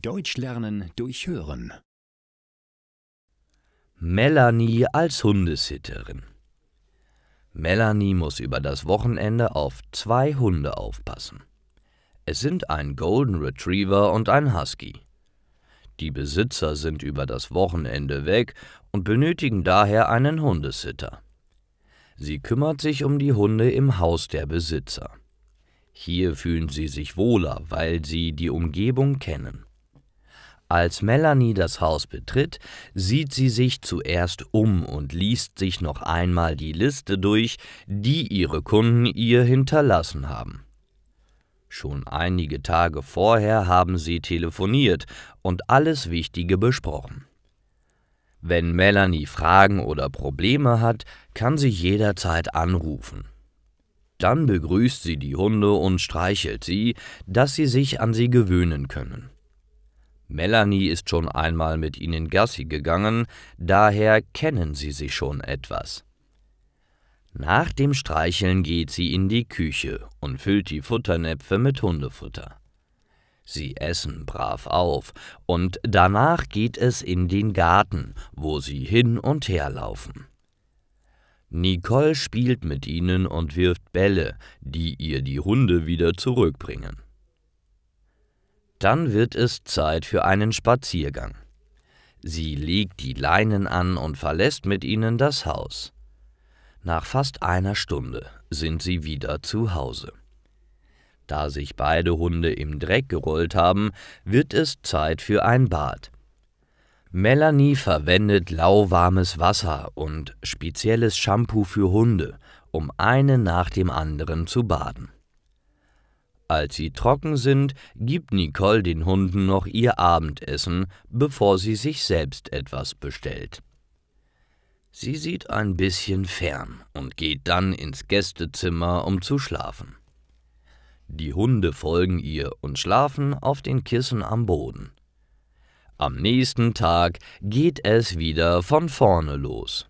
Deutsch lernen durch Hören. Melanie als Hundesitterin. Melanie muss über das Wochenende auf 2 Hunde aufpassen. Es sind ein Golden Retriever und ein Husky. Die Besitzer sind über das Wochenende weg und benötigen daher einen Hundesitter. Sie kümmert sich um die Hunde im Haus der Besitzer. Hier fühlen sie sich wohler, weil sie die Umgebung kennen. Als Melanie das Haus betritt, sieht sie sich zuerst um und liest sich noch einmal die Liste durch, die ihre Kunden ihr hinterlassen haben. Schon einige Tage vorher haben sie telefoniert und alles Wichtige besprochen. Wenn Melanie Fragen oder Probleme hat, kann sie jederzeit anrufen. Dann begrüßt sie die Hunde und streichelt sie, dass sie sich an sie gewöhnen können. Melanie ist schon einmal mit ihnen Gassi gegangen, daher kennen sie sich schon etwas. Nach dem Streicheln geht sie in die Küche und füllt die Futternäpfe mit Hundefutter. Sie essen brav auf und danach geht es in den Garten, wo sie hin und her laufen. Nicole spielt mit ihnen und wirft Bälle, die ihr die Hunde wieder zurückbringen. Dann wird es Zeit für einen Spaziergang. Sie legt die Leinen an und verlässt mit ihnen das Haus. Nach fast einer Stunde sind sie wieder zu Hause. Da sich beide Hunde im Dreck gerollt haben, wird es Zeit für ein Bad. Melanie verwendet lauwarmes Wasser und spezielles Shampoo für Hunde, um einen nach dem anderen zu baden. Als sie trocken sind, gibt Nicole den Hunden noch ihr Abendessen, bevor sie sich selbst etwas bestellt. Sie sieht ein bisschen fern und geht dann ins Gästezimmer, um zu schlafen. Die Hunde folgen ihr und schlafen auf den Kissen am Boden. Am nächsten Tag geht es wieder von vorne los.